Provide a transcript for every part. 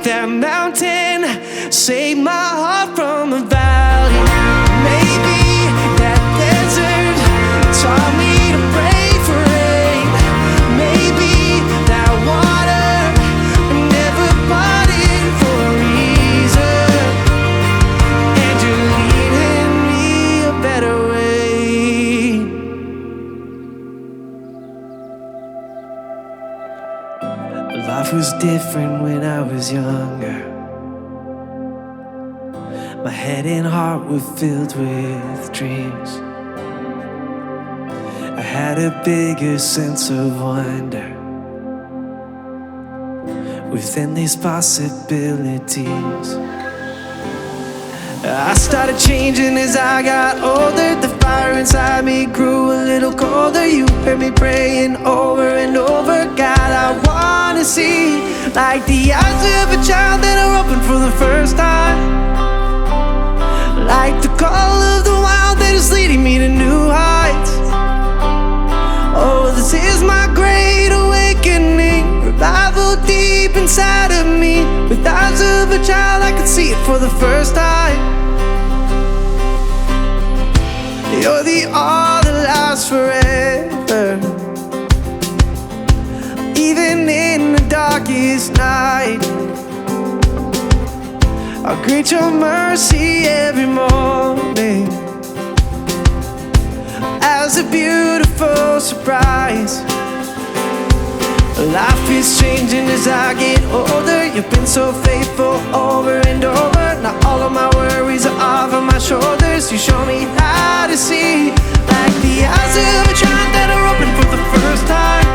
that mountain, save my heart from the valley. Maybe that desert taught me to pray for rain. Maybe that water never parted for a reason. And you're leading me a better way. Life was different when I was younger. My head and heart were filled with dreams. I had a bigger sense of wonder with endless possibilities. I started changing as I got older. The fire inside me grew a little colder. You heard me praying over and over. God, I wanna see like the eyes of a child that are open for the first time. Like the call of the wild that is leading me to new heights. Oh, this is my great awakening. Revival deep inside of me. With eyes of a child, I can see it for the first time. You're the all that lasts forever. Even in the darkest night, I'll greet your mercy every morning as a beautiful surprise. Life is changing as I get older. You've been so faithful over and over. Now all of my worries are off of my shoulders. You show me how to see like the eyes of a child that are open for the first time.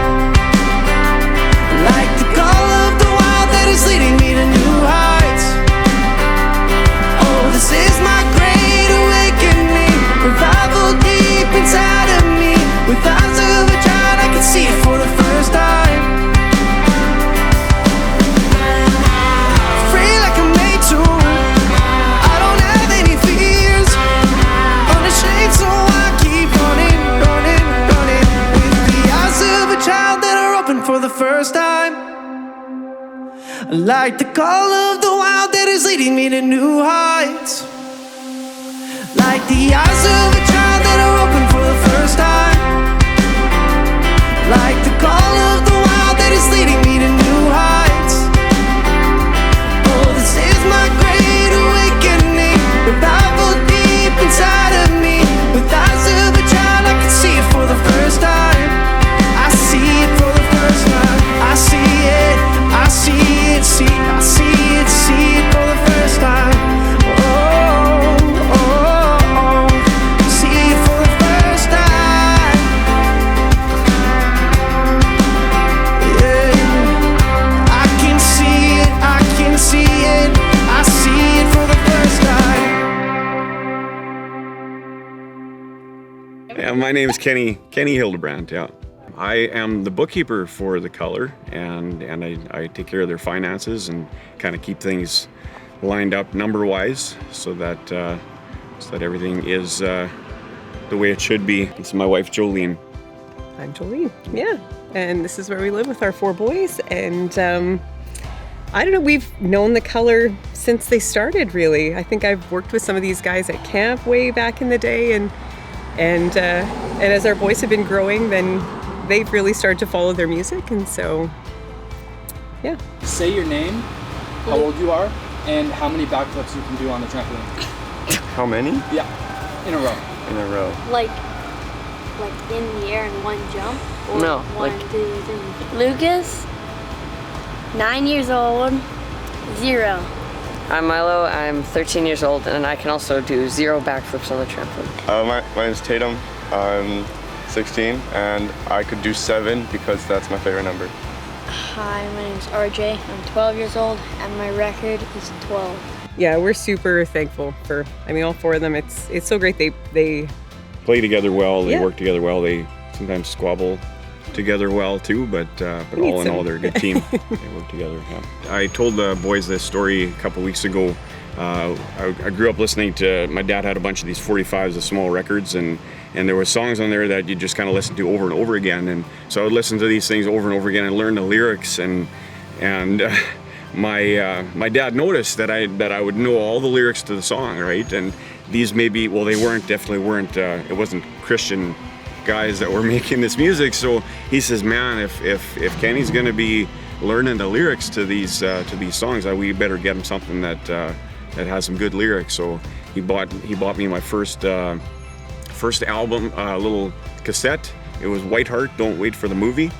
Like the call of the wild that is leading me to new heights. Oh, this is my great awakening. Revival deep inside of me. With eyes of a child, I can see it for the first time. Free like I'm made to. I don't have any fears. Unashamed, so I keep running, running, running. With the eyes of a child that are open for the first time. Like the call of the wild that is leading me to new heights. Like the eyes of a child that are open for the first time. Like the call of the wild that is leading me to new heights. Oh, this is my great awakening. Revival deep inside of me. With eyes of a child, I can see it for the first time. I see it for the first time. I see it, I see it, I see it for the first time. Oh, oh, oh, see it for the first time. Yeah, I can see it, I can see it, I see it for the first time. Yeah, my name is Kenny Hildebrand. Yeah, I am the bookkeeper for The Color, and I take care of their finances and kind of keep things lined up number-wise so that everything is the way it should be. It's my wife Jolene. I'm Jolene, yeah. And this is where we live with our 4 boys. And I don't know, we've known The Color since they started, really. I think I've worked with some of these guys at camp way back in the day. And as our boys have been growing, then they've really started to follow their music. And so, yeah. Say your name, how old you are, and how many backflips you can do on the trampoline. How many? Yeah, in a row. In a row. Like in the air in one jump? Or No, 1, 2, 3. Lucas, 9 years old, 0. I'm Milo, I'm 13 years old, and I can also do 0 backflips on the trampoline. My name is Tatum. I'm 16, and I could do 7 because that's my favorite number. Hi, my name's RJ. I'm 12 years old, and my record is 12. Yeah, we're super thankful for, all 4 of them. It's so great. They Play together well. They Yeah. work together well. They sometimes squabble together well too, but all in all, they're a good team. They work together. Yeah. I told the boys this story a couple weeks ago. I grew up listening to, my dad had a bunch of these 45s of small records, and there were songs on there that you just kind of listen to over and over again. And so I would listen to these things over and over again and learn the lyrics. And my dad noticed that I would know all the lyrics to the song, right? And these maybe, well, they definitely weren't. It wasn't Christian guys that were making this music. So he says, man, if Kenny's going to be learning the lyrics to these songs, we better get him something that has some good lyrics. So he bought me my first album, little cassette. It was White Heart, Don't Wait for the Movie.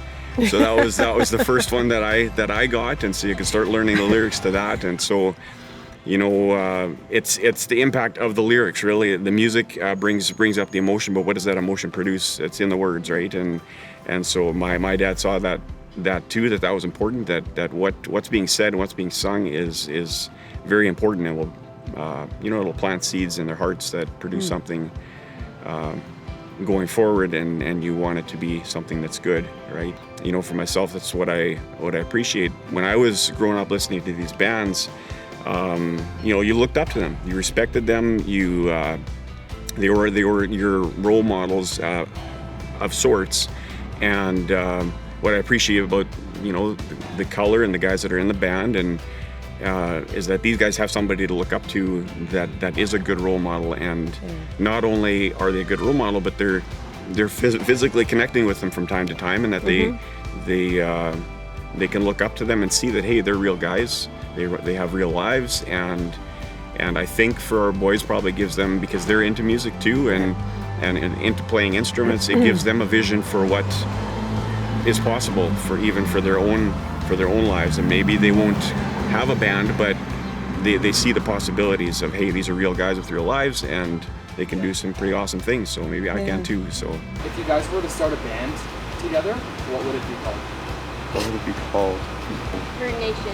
So that was the first one that I got, and so you could start learning the lyrics to that. And so, it's the impact of the lyrics, really. The music brings up the emotion, but what does that emotion produce? It's in the words, right? And so my dad saw that too, that was important. That what's being said and what's being sung is very important, and will it'll plant seeds in their hearts that produce something going forward, and you want it to be something that's good, right? For myself, that's what I appreciate. When I was growing up listening to these bands, you looked up to them, you respected them, they were your role models of sorts. And what I appreciate about the Color and the guys that are in the band and is that these guys have somebody to look up to that is a good role model, and not only are they a good role model, but they're physically connecting with them from time to time, and that they can look up to them and see that, hey, they're real guys, they have real lives, and I think for our boys probably gives them, because they're into music too and into playing instruments, it gives them a vision for what is possible for their own lives. And maybe they won't have a band, but they see the possibilities of, hey, these are real guys with real lives, and they can do some pretty awesome things, so maybe I can too. So if you guys were to start a band together, what would it be called? What would it be called? Herd Nation.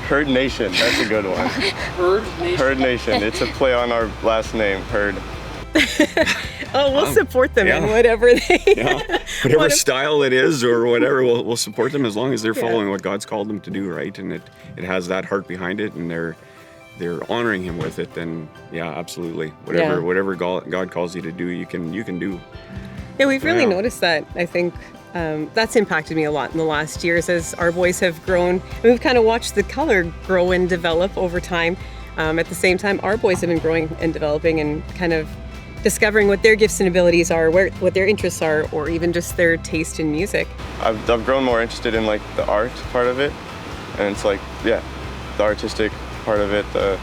Herd Nation, that's a good one. Herd Nation? Herd Nation, it's a play on our last name, Herd. We'll support them in whatever whatever style it is, or whatever, we'll support them as long as they're following what God's called them to do, right? And it has that heart behind it, and they're honoring Him with it. Then absolutely, whatever God calls you to do, you can do. Yeah, we've really noticed that. I think that's impacted me a lot in the last years as our boys have grown. And we've kind of watched the Color grow and develop over time. At the same time, our boys have been growing and developing and kind of discovering what their gifts and abilities are, what their interests are, or even just their taste in music. I've grown more interested in like the art part of it, and it's like the artistic part of it, the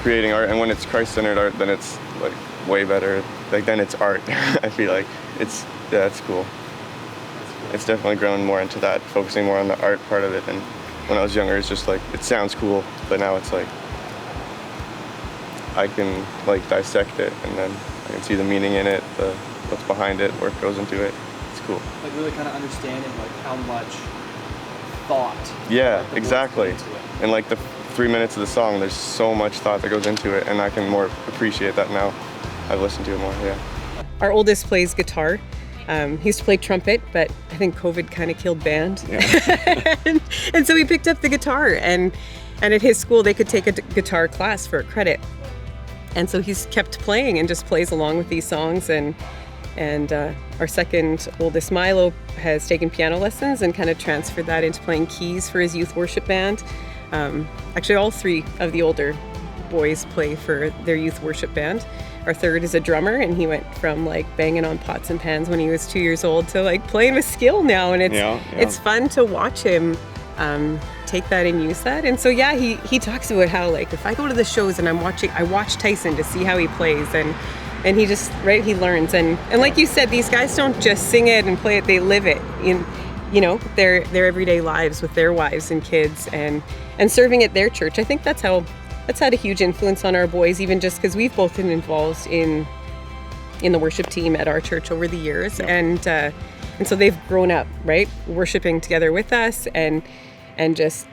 creating art. And when it's Christ-centered art, then it's like way better. Like then it's art. I feel like it's cool. It's definitely grown more into that, focusing more on the art part of it. And when I was younger, it's just like it sounds cool, but now it's like I can like dissect it, and then I can see the meaning in it, what's behind it, where it goes into it. It's cool. Like really kind of understanding like how much thought. Yeah, exactly. And like the 3 minutes of the song, there's so much thought that goes into it, and I can more appreciate that now. I've listened to it more. Yeah. Our oldest plays guitar. He used to play trumpet, but I think COVID kind of killed band. Yeah. and so he picked up the guitar, and at his school they could take a guitar class for a credit. And so he's kept playing and just plays along with these songs. And our second oldest, Milo, has taken piano lessons and kind of transferred that into playing keys for his youth worship band. Actually, all three of the older boys play for their youth worship band. Our third is a drummer, and he went from like banging on pots and pans when he was 2 years old to like playing with skill now. And it's fun to watch him take that and use that. And so he talks about how like if I go to the shows and I watch Tyson to see how he plays, and he just he learns, and like you said, these guys don't just sing it and play it, they live it in their everyday lives with their wives and kids and serving at their church. I think that's had a huge influence on our boys, even just because we've both been involved in the worship team at our church over the years. And so they've grown up worshiping together with us and just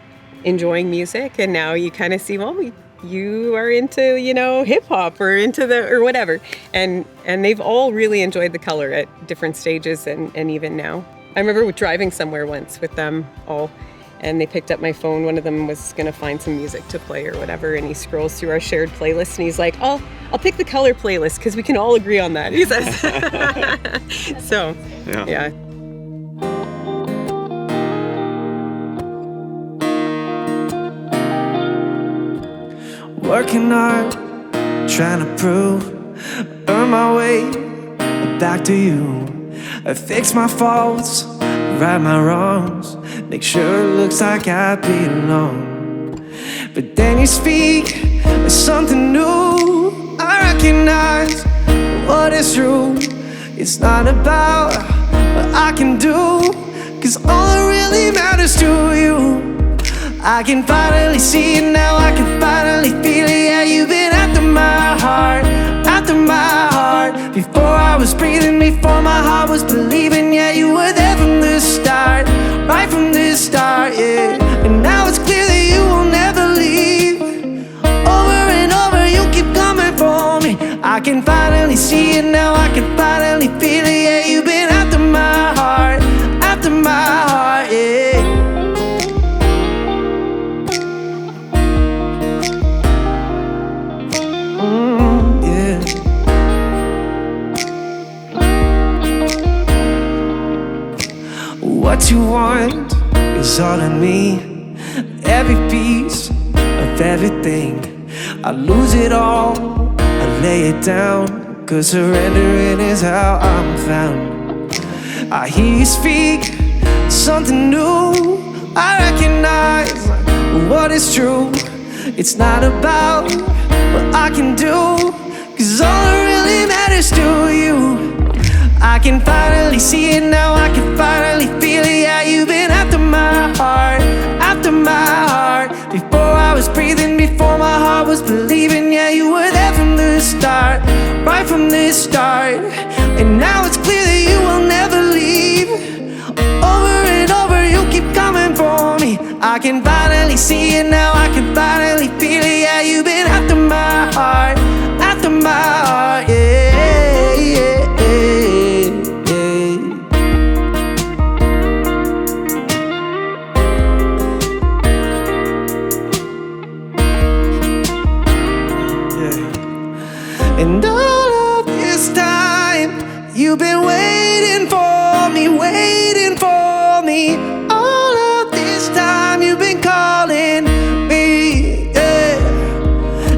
enjoying music. And now you kind of see, well, you are into hip hop or or whatever, and they've all really enjoyed the Color at different stages and even now. I remember driving somewhere once with them all, and they picked up my phone. One of them was going to find some music to play or whatever, and he scrolls through our shared playlist, and he's like, I'll pick the Color playlist because we can all agree on that, he says. So yeah. working hard, trying to prove, earn my way back to you. I fix my faults, right my wrongs, make sure it looks like I belong. But then you speak something new. I recognize what is true. It's not about what I can do, 'cause all that really matters to you. I can finally see it now, I can finally feel it. Yeah, you've been after my heart, after my heart. Before I was breathing, before my heart was believing. Yeah, you were there from the start, right from the start, yeah. And now it's clear that you will never leave. Over and over you keep coming for me. I can finally see it now, I can finally feel it. Yeah, you've been after my heart, after my heart, yeah. Yeah. What you want is all in me. Every piece of everything. I lose it all, I lay it down, 'cause surrendering is how I'm found. I hear you speak something new. I recognize what is true. It's not about what I can do, 'cause all that really matters to you. I can finally see it now, I can finally feel it. Yeah, you've been after my heart, after my heart. Before I was breathing, before my heart was believing. Yeah, you were there from the start, right from the start. And now it's clear that you will never leave. Over and over you keep coming for me. I can finally see it now, I can finally feel it. Yeah, you've been after my heart, after my heart, yeah, yeah, yeah, yeah. And all of this time you've been waiting for me, waiting for me. All of this time you've been calling me, yeah.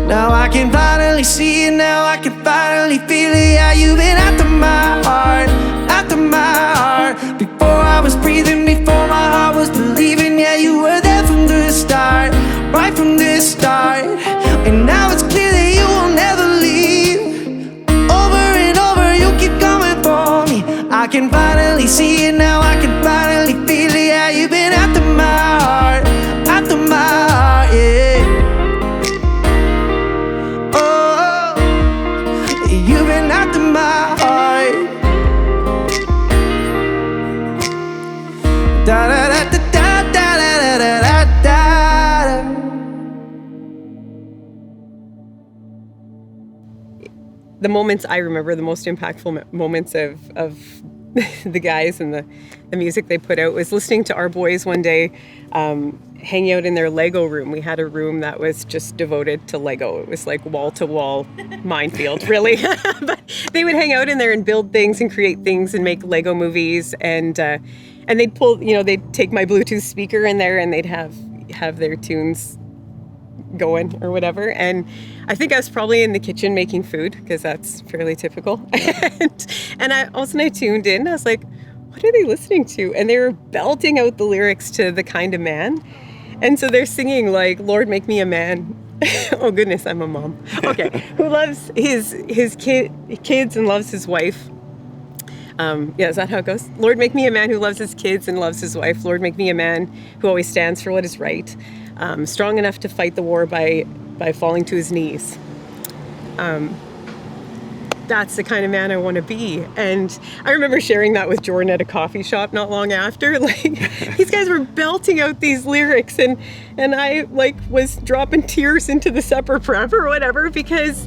Now I can finally see it, now I can finally feel it. Yeah, you've been after my heart, after my heart. Before I was breathing, before my heart was believing. Yeah, you were there from the start, right from the start. And now it's clear that you will never leave. Over and over you keep coming for me. I can finally see it now, I can finally feel it. Yeah, you've been after my heart, after my heart, yeah. Oh, you've been after my heart. Da da da da da da da da da. The moments I remember, the most impactful moments of the guys and the music they put out was listening to our boys one day hanging out in their Lego room. We had a room that was just devoted to Lego. It was like wall-to-wall minefield, really. But they would hang out in there and build things and create things and make Lego movies. And they'd pull, they'd take my Bluetooth speaker in there and they'd have their tunes going or whatever. And I think I was probably in the kitchen making food, because that's fairly typical. and I tuned in. I was like, what are they listening to? And they were belting out the lyrics to The Kind of Man. And so they're singing like, Lord, make me a man. Oh goodness, I'm a mom. Okay. Who loves his kids and loves his wife. Yeah, is that how it goes? Lord, make me a man who loves his kids and loves his wife. Lord, make me a man who always stands for what is right. Strong enough to fight the war by falling to his knees. That's the kind of man I want to be. And I remember sharing that with Jordan at a coffee shop not long after. Like, these guys were belting out these lyrics, and I was dropping tears into the supper prep or whatever, because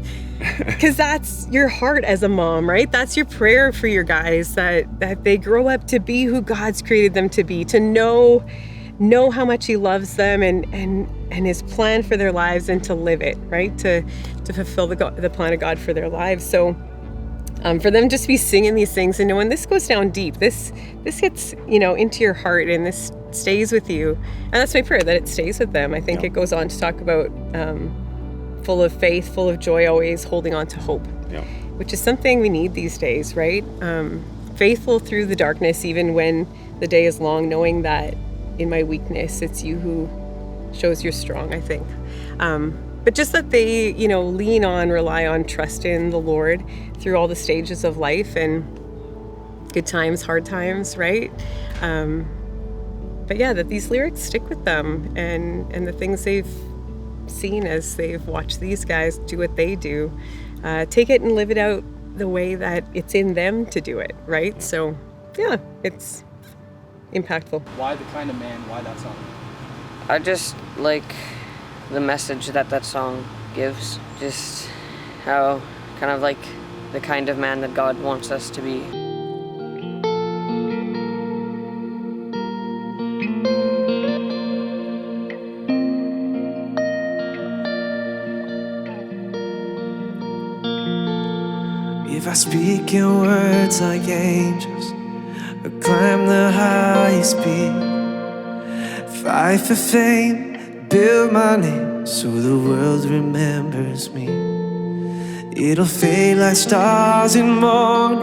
that's your heart as a mom, right? That's your prayer for your guys, that they grow up to be who God's created them to be, to know how much he loves them and his plan for their lives, and to live it, right? To fulfill the plan of God for their lives. So for them just to be singing these things, and when this goes down deep, this gets into your heart, and this stays with you. And that's my prayer, that it stays with them. I think it goes on to talk about full of faith, full of joy, always holding on to hope, Yeah. which is something we need these days, right? Faithful through the darkness, even when the day is long, knowing that in my weakness, it's you who shows you're strong, I think. But just that they, lean on, rely on, trust in the Lord through all the stages of life and good times, hard times, right? But yeah, that these lyrics stick with them and the things they've seen as they've watched these guys do what they do, take it and live it out the way that it's in them to do it, right? So yeah, it's impactful. Why The Kind of Man? Why that song? I just like the message that song gives, just how kind of like the kind of man that God wants us to be. If I speak in words like angels, or climb the highest peak, fight for fame, build my name so the world remembers me. It'll fade like stars in morning,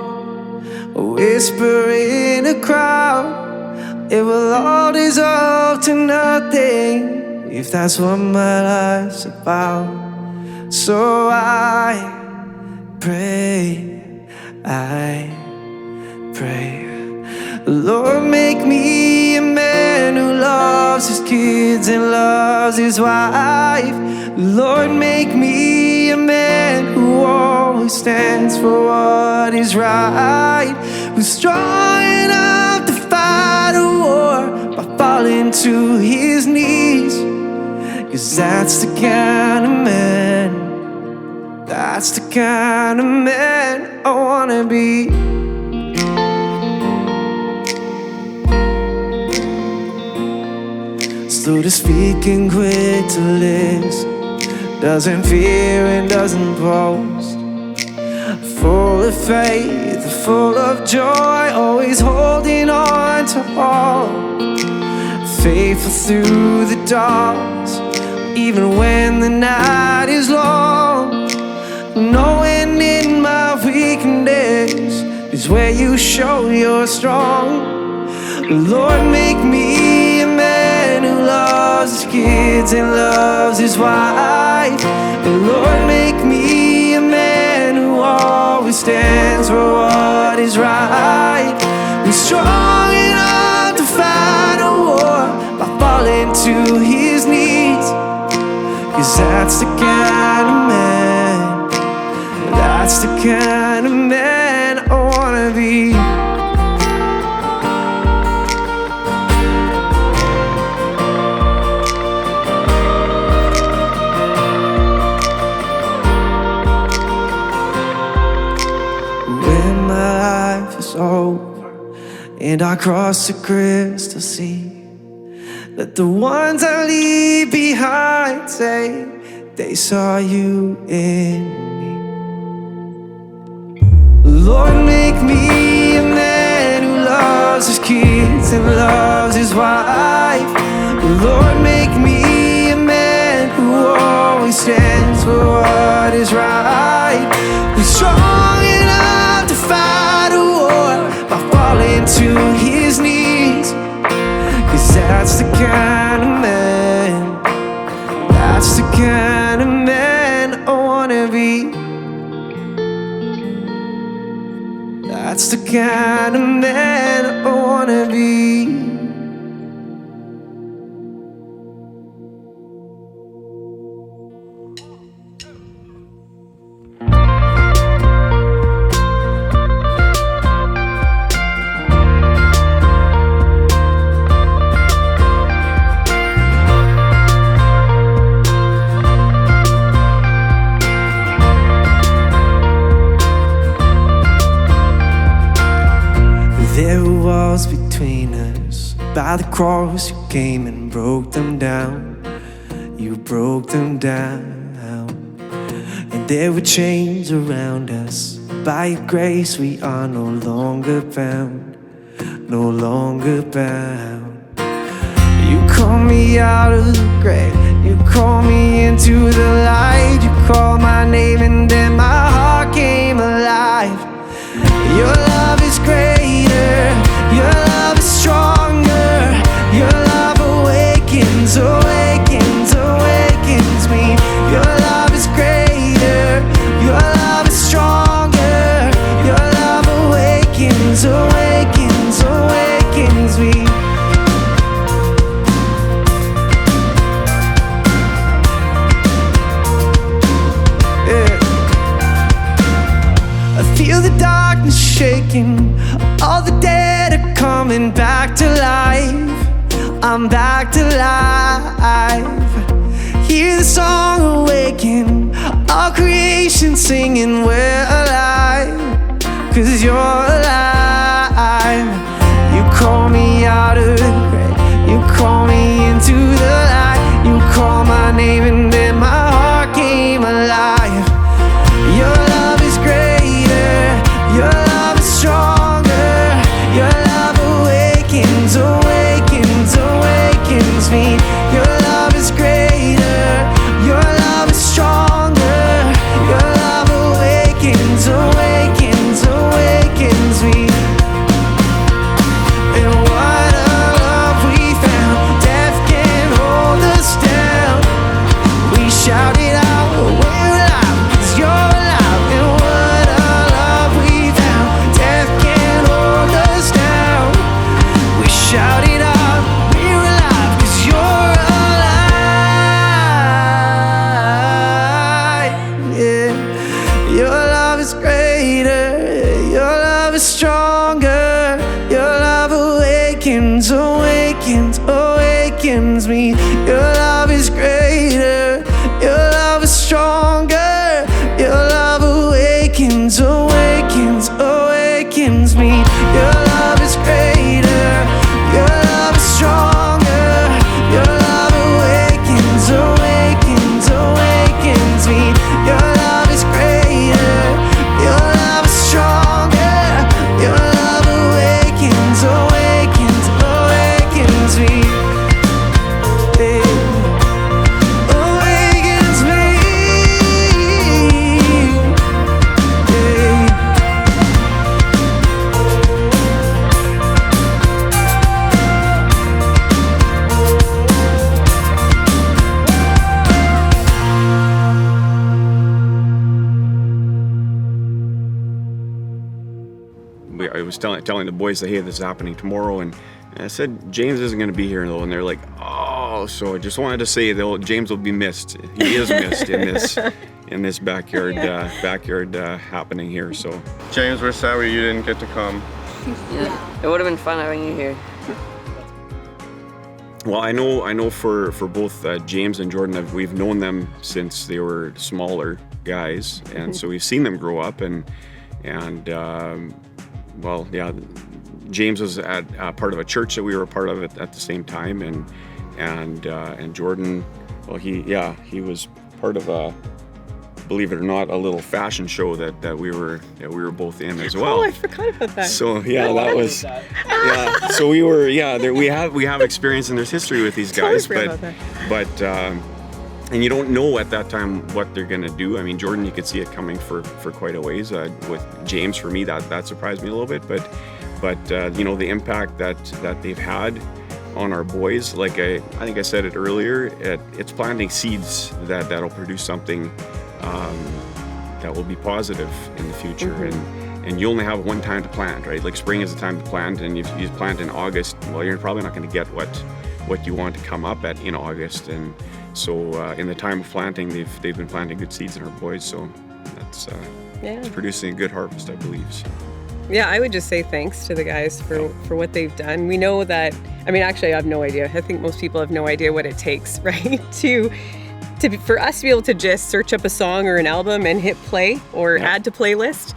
a whisper in a crowd. It will all dissolve to nothing if that's what my life's about. So I pray, Lord, make me a man who loves his kids and loves his wife. Lord, make me a man who always stands for what is right, who's strong enough to fight a war by falling to his knees. 'Cause that's the kind of man, that's the kind of man I wanna be. Slow to speak and quick to listen, doesn't fear and doesn't boast, full of faith, full of joy, always holding on to all, faithful through the darkness, even when the night is long, knowing in my weakness is where you show you're strong. Lord, make me a man who loves his kids and loves his wife. Lord, make me a man who always stands for what is right, who's strong enough to fight a war by falling to his knees. 'Cause that's the kind of man, that's the kind of man I wanna be. When my life is over and I cross the crystal sea, let the ones I leave behind say they saw you in me. Lord, make me a man who loves his kids and loves his wife. Lord, make me a man who always stands for what is right, who's strong enough to fight a war by falling to his knees. 'Cause that's the kind of man, that's the kind of man I wanna be. That's the kind of man I wanna be. There were walls between us. By the cross you came and broke them down. You broke them down. And there were chains around us. By your grace we are no longer bound, no longer bound. You call me out of the grave, you call me into the light. You called my name and then my heart came alive. Your love is greater, your love is stronger, your love awakens, awakens, awakens me. Your love is greater, your love is stronger, your love awakens, awakens, awakens me. I feel the darkness shaking, all the dead are coming back to life. I'm back to life. Hear the song awaken, all creation singing we're alive. 'Cause you're alive. You call me out of the grave, you call me into the light. You call my name and then my heart came alive. Your love is greater, your love is stronger, your love awakens, awakens, awakens me. Your love is greater, your love is stronger, your love awakens, awakens, awakens me. And what a love we found, death can't hold us down. We shout it out, we're alive, 'cause you're alive. And what a love we found, death can't hold us down. We shout it out, we're alive, 'cause you're alive. Yeah. Your love is greater, your love is stronger, your love awakens, awakens, awakens me. Your love is greater, your love is stronger, your love awakens, awakens, awakens me. Your love is greater, your love is stronger, your love awakens, awakens, awakens me. Your love is greater, your love is stronger, your love awakens, awakens, awakens me. Hey. Awakens me. Hey. I was telling the boys that, hey, this is happening tomorrow, and I said James isn't going to be here though, and they're like, oh. So I just wanted to say that James will be missed. He is missed in this backyard happening here. So James, we're sorry you didn't get to come. Yeah, it would have been fun having you here. well, I know for both James and Jordan, we've known them since they were smaller guys, and so we've seen them grow up and well, yeah, James was at part of a church that we were a part of at the same time, and Jordan, well, he was part of a, believe it or not, a little fashion show that we were both in as well. Oh, I forgot about that. So yeah, that was yeah. So we were we have experience and there's history with these guys, but and you don't know at that time what they're gonna do. I mean, Jordan, you could see it coming for quite a ways. With James, for me, that surprised me a little bit, but you know, the impact that they've had on our boys, like I think I said it earlier, it's planting seeds that'll produce something that will be positive in the future. And you only have one time to plant, right? Like spring is the time to plant, and if you plant in August, well, you're probably not going to get what you want to come up at in August. And so in the time of planting, they've been planting good seeds in our boys, so that's it's producing a good harvest, I believe. So. Yeah, I would just say thanks to the guys for what they've done. We know that, I mean, actually I have no idea. I think most people have no idea what it takes, right? For us to be able to just search up a song or an album and hit play or add to playlist,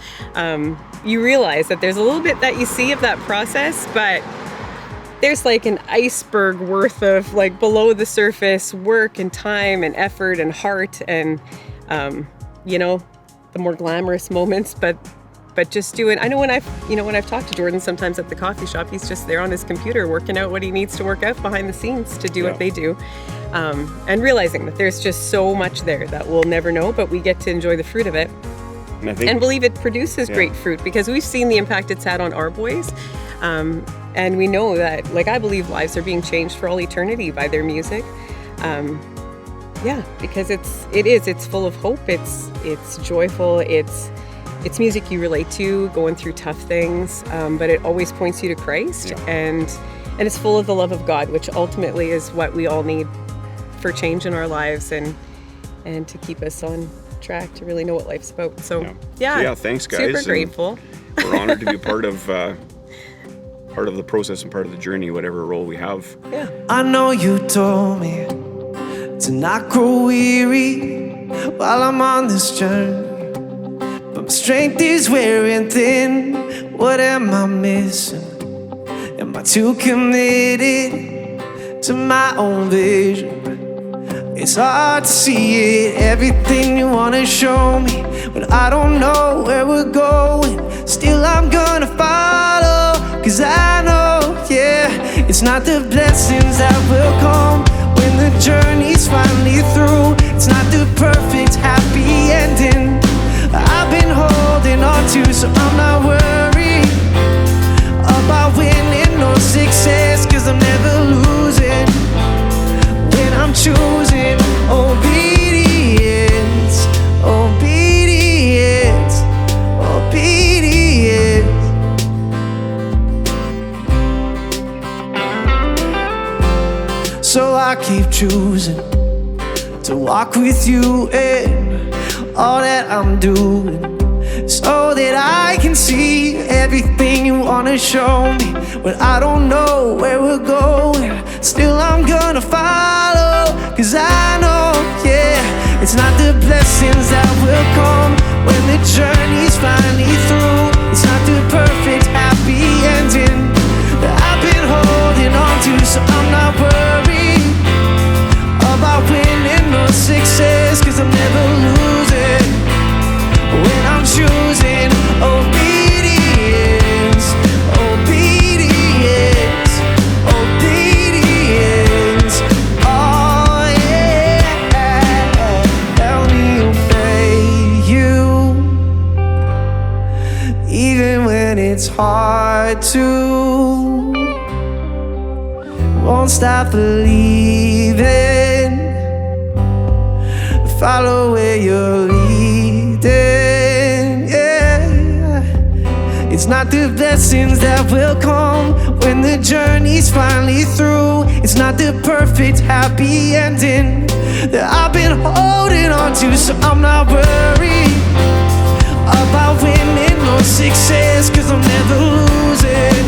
you realize that there's a little bit that you see of that process, but there's like an iceberg worth of like below the surface work and time and effort and heart and, you know, the more glamorous moments, but just doing, I know when I've talked to Jordan sometimes at the coffee shop, he's just there on his computer working out what he needs to work out behind the scenes to do what they do. and realizing that there's just so much there that we'll never know, but we get to enjoy the fruit of it. And I think And believe it produces great fruit, because we've seen the impact it's had on our boys. And we know that, like, I believe lives are being changed for all eternity by their music. Because it's full of hope. It's joyful. It's music you relate to going through tough things, but it always points you to Christ. And it's full of the love of God, which ultimately is what we all need for change in our lives and to keep us on track to really know what life's about. So thanks, guys. Super And grateful. we're honored to be part of the process and part of the journey, whatever role we have. Yeah. I know you told me to not grow weary while I'm on this journey, but my strength is wearing thin. What am I missing? Am I too committed to my own vision? It's hard to see it, everything you wanna show me, when I don't know where we're going. Still I'm gonna follow, 'cause I know, it's not the blessings that will come when the journey's finally through. It's not the perfect happy ending I've been holding on to, so I'm not worried about winning or success, 'cause I'm never losing when I'm choosing obedience, obedience, obedience. So I keep choosing to walk with you in all that I'm doing, so that I can see everything you wanna show me. When I don't know where we're going, still I'm gonna follow, 'cause I know, it's not the blessings that will come when the journey's finally through. It's not the perfect happy ending that I've been holding on to, so I'm not worried about winning or success, 'cause I'm never losing when I'm choosing obedience, obedience, obedience. Oh yeah, help me obey you, even when it's hard to. Won't stop believing, follow where you're leading, It's not the blessings that will come when the journey's finally through. It's not the perfect happy ending that I've been holding on to, so I'm not worried about winning or success, 'cause I'm never losing